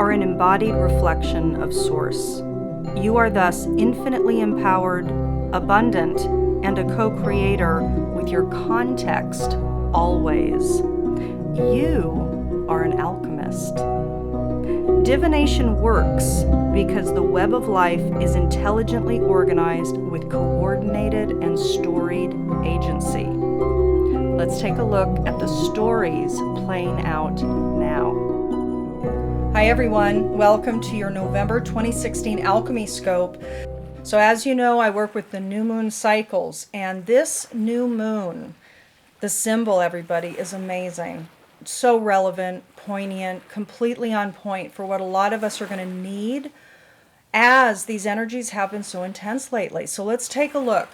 are an embodied reflection of Source. You are thus infinitely empowered, abundant, and a co-creator with your context always. You are an alchemist. Divination works because the web of life is intelligently organized with coordinated and storied agency. Let's take a look at the stories playing out now. Hi everyone, welcome to your November 2016 Alchemy Scope. So as you know, I work with the new moon cycles, and this new moon, the symbol, everybody, is amazing. So relevant, poignant, completely on point for what a lot of us are going to need as these energies have been so intense lately. So let's take a look.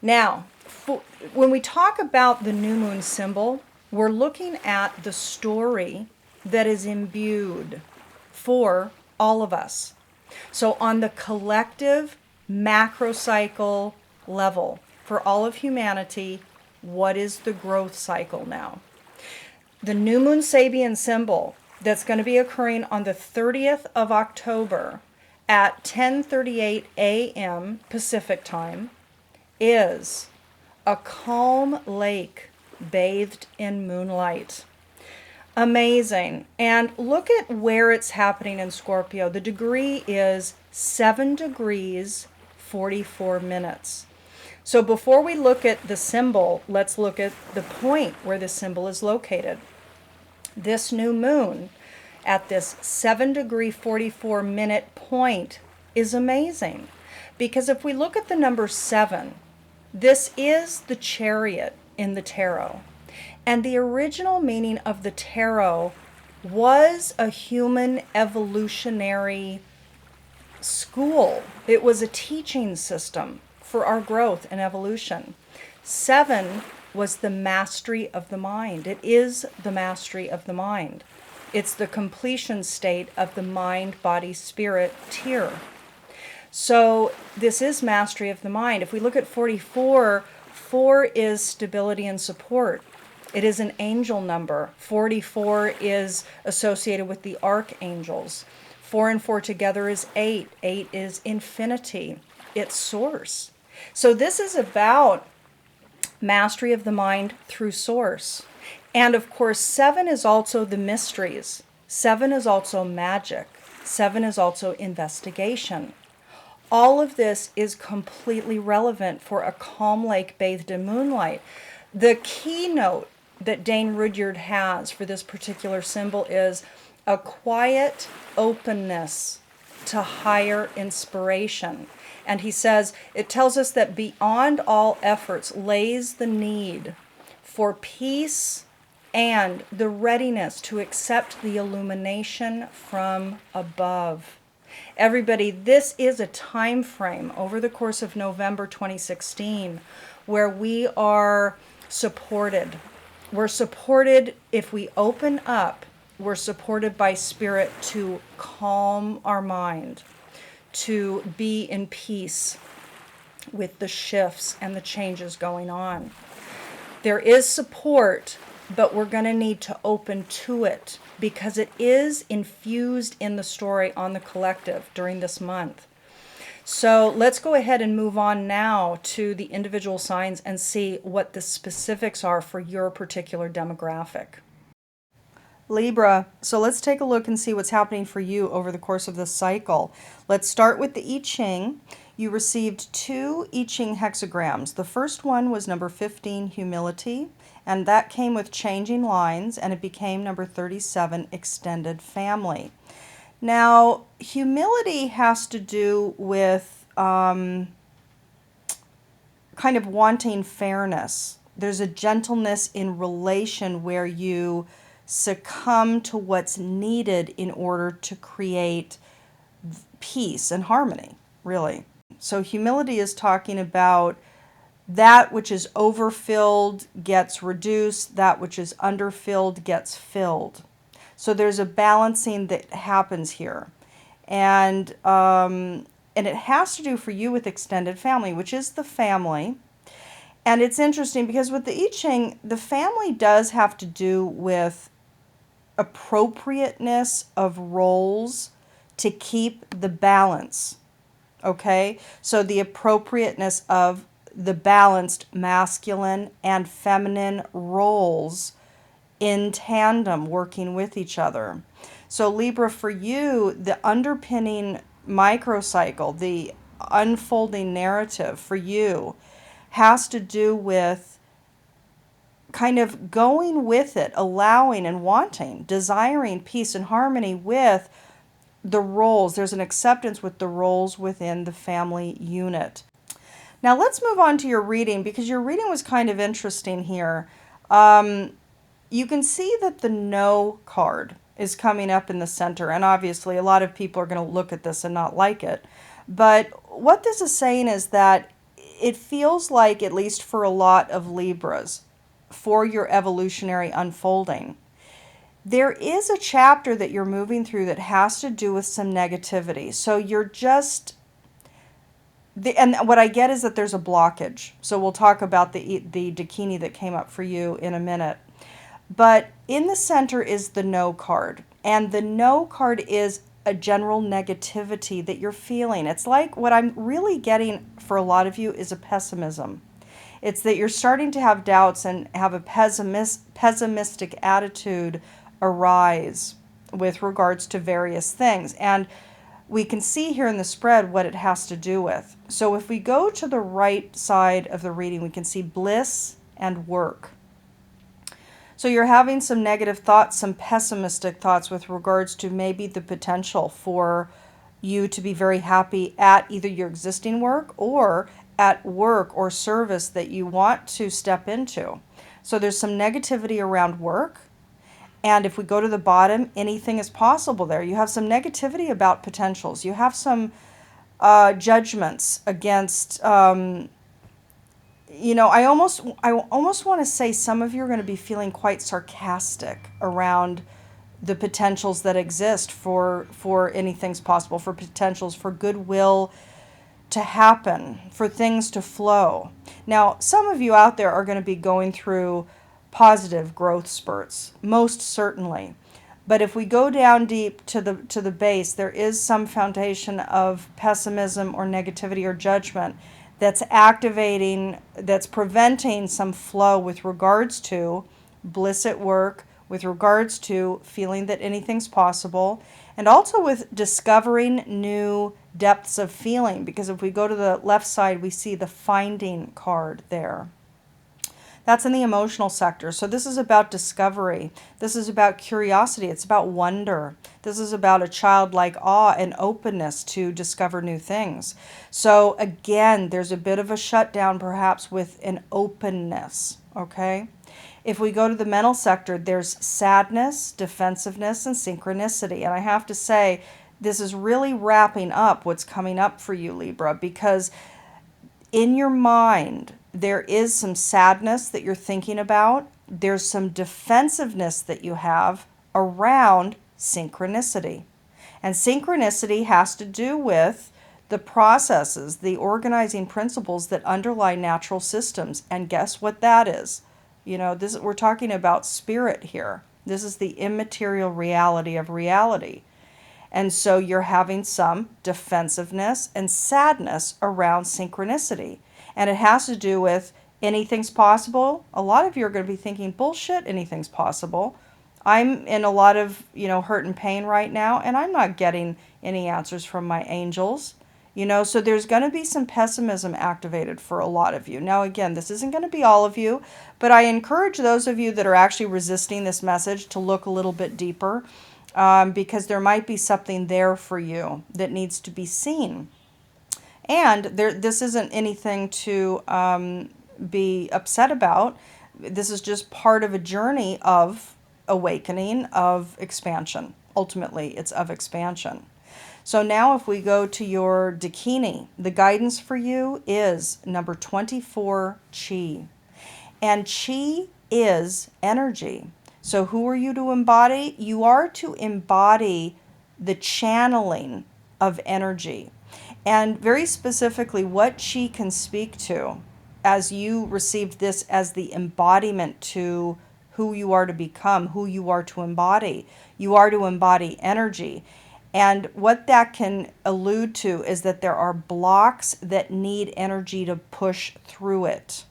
Now, when we talk about the new moon symbol, we're looking at the story that is imbued for all of us. So on the collective macrocycle level, for all of humanity, what is the growth cycle now? The new moon Sabian symbol that's going to be occurring on the 30th of October at 10:38 a.m. Pacific time is a calm lake bathed in moonlight. Amazing. And look at where it's happening in Scorpio. The degree is 7 degrees 44 minutes. So before we look at the symbol, let's look at the point where the symbol is located. This new moon at this 7 degree 44 minute point is amazing, because if we look at the number 7, this is the chariot in the tarot. And the original meaning of the tarot was a human evolutionary school. It was a teaching system for our growth and evolution. 7 was the mastery of the mind. It is the mastery of the mind. It's the completion state of the mind, body, spirit tier. So this is mastery of the mind. If we look at 44, 4 is stability and support. It is an angel number. 44 is associated with the archangels. 4 and 4 together is 8. 8 is infinity. It's source. So this is about mastery of the mind through source. And of course, 7 is also the mysteries. 7 is also magic. 7 is also investigation. All of this is completely relevant for a calm lake bathed in moonlight. The keynote that Dane Rudyard has for this particular symbol is a quiet openness to higher inspiration. And he says, it tells us that beyond all efforts lays the need for peace and the readiness to accept the illumination from above. Everybody, this is a time frame over the course of November 2016 where we are supported. We're supported if we open up. We're supported by spirit to calm our mind, to be in peace with the shifts and the changes going on. There is support, but we're going to need to open to it because it is infused in the story on the collective during this month. So let's go ahead and move on now to the individual signs and see what the specifics are for your particular demographic. Libra, so let's take a look and see what's happening for you over the course of this cycle. Let's start with the I Ching. You received 2 I Ching hexagrams. The first one was number 15, humility, and that came with changing lines, and it became number 37, extended family. Now, humility has to do with kind of wanting fairness. There's a gentleness in relation where you succumb to what's needed in order to create peace and harmony, really. So humility is talking about that which is overfilled gets reduced, that which is underfilled gets filled. So there's a balancing that happens here. And it has to do for you with extended family, which is the family. And it's interesting because with the I Ching, the family does have to do with appropriateness of roles to keep the balance. Okay, so the appropriateness of the balanced masculine and feminine roles in tandem, working with each other. So Libra, for you, the underpinning microcycle, the unfolding narrative for you has to do with kind of going with it, allowing and wanting, desiring peace and harmony with the roles. There's an acceptance with the roles within the family unit. Now let's move on to your reading, because your reading was kind of interesting here. You can see that the no card is coming up in the center, and obviously a lot of people are going to look at this and not like it. But what this is saying is that it feels like, at least for a lot of Libras, for your evolutionary unfolding, there is a chapter that you're moving through that has to do with some negativity. So you're just, and what I get is that there's a blockage. So we'll talk about the Dakini that came up for you in a minute. But in the center is the no card. And the no card is a general negativity that you're feeling. It's like, what I'm really getting for a lot of you is a pessimism. It's that you're starting to have doubts and have a pessimistic attitude arise with regards to various things. And we can see here in the spread what it has to do with. So if we go to the right side of the reading, we can see bliss and work. So you're having some negative thoughts, some pessimistic thoughts with regards to maybe the potential for you to be very happy at either your existing work or at work or service that you want to step into. So there's some negativity around work. And if we go to the bottom, anything is possible there. You have some negativity about potentials. You have some judgments against, I almost want to say some of you are going to be feeling quite sarcastic around the potentials that exist for anything's possible, for potentials for goodwill to happen, for things to flow. Now, some of you out there are going to be going through positive growth spurts, most certainly. But if we go down deep to the base, there is some foundation of pessimism or negativity or judgment that's activating, that's preventing some flow with regards to bliss at work, with regards to feeling that anything's possible, and also with discovering new depths of feeling. Because if we go to the left side, we see the finding card there. That's in the emotional sector. So this is about discovery. This is about curiosity. It's about wonder. This is about a childlike awe and openness to discover new things. So again, there's a bit of a shutdown perhaps with an openness, okay? If we go to the mental sector, there's sadness, defensiveness, and synchronicity. And I have to say, this is really wrapping up what's coming up for you, Libra, because in your mind, there is some sadness that you're thinking about. There's some defensiveness that you have around synchronicity. And synchronicity has to do with the processes, the organizing principles that underlie natural systems. And guess what that is? We're talking about spirit here. This is the immaterial reality of reality. And so you're having some defensiveness and sadness around synchronicity. And it has to do with anything's possible. A lot of you are going to be thinking, bullshit, anything's possible. I'm in a lot of, hurt and pain right now, and I'm not getting any answers from my angels. So there's going to be some pessimism activated for a lot of you. Now, again, this isn't going to be all of you, but I encourage those of you that are actually resisting this message to look a little bit deeper, because there might be something there for you that needs to be seen. And this isn't anything to be upset about. This is just part of a journey of awakening, of expansion. Ultimately, it's of expansion. So now if we go to your Dakini, the guidance for you is number 24, Chi. And Chi is energy. So who are you to embody? You are to embody the channeling of energy. And very specifically, what Chi can speak to, as you received this as the embodiment to who you are to become, who you are to embody. You are to embody energy. And what that can allude to is that there are blocks that need energy to push through it.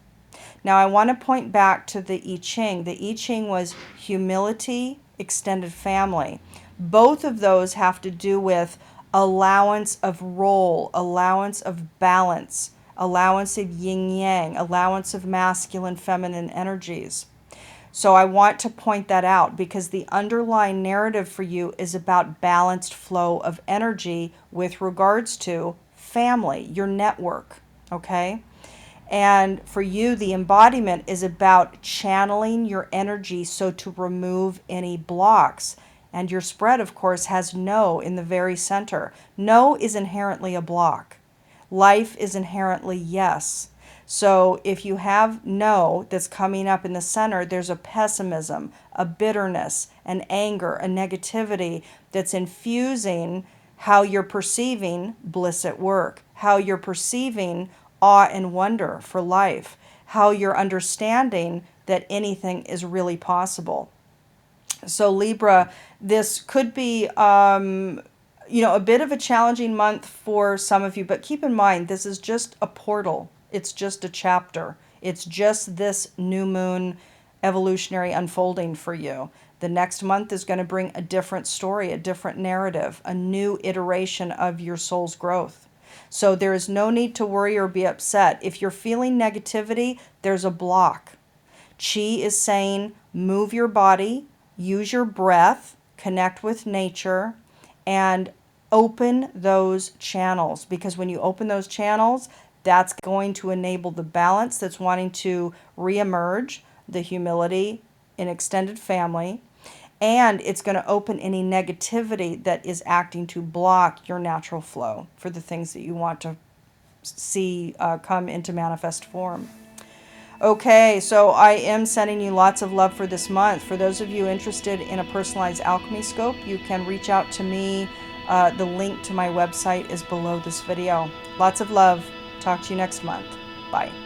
Now, I want to point back to the I Ching. The I Ching was humility, extended family. Both of those have to do with allowance of role, allowance of balance, allowance of yin-yang, allowance of masculine, feminine energies. So I want to point that out because the underlying narrative for you is about balanced flow of energy with regards to family, your network, okay? And for you, the embodiment is about channeling your energy so to remove any blocks. And your spread, of course, has no in the very center. No is inherently a block. Life is inherently yes. So if you have no that's coming up in the center, there's a pessimism, a bitterness, an anger, a negativity that's infusing how you're perceiving bliss at work, how you're perceiving awe and wonder for life, how you're understanding that anything is really possible. So Libra, this could be a bit of a challenging month for some of you, but keep in mind, this is just a portal. It's just a chapter. It's just this new moon evolutionary unfolding for you. The next month is going to bring a different story, a different narrative, a new iteration of your soul's growth. So there is no need to worry or be upset. If you're feeling negativity, there's a block. Chi is saying, move your body, use your breath, connect with nature, and open those channels. Because when you open those channels, that's going to enable the balance that's wanting to reemerge, the humility in extended family, and it's going to open any negativity that is acting to block your natural flow for the things that you want to see come into manifest form. Okay, so I am sending you lots of love for this month. For those of you interested in a personalized alchemy scope, you can reach out to me. The link to my website is below this video. Lots of love. Talk to you next month. Bye.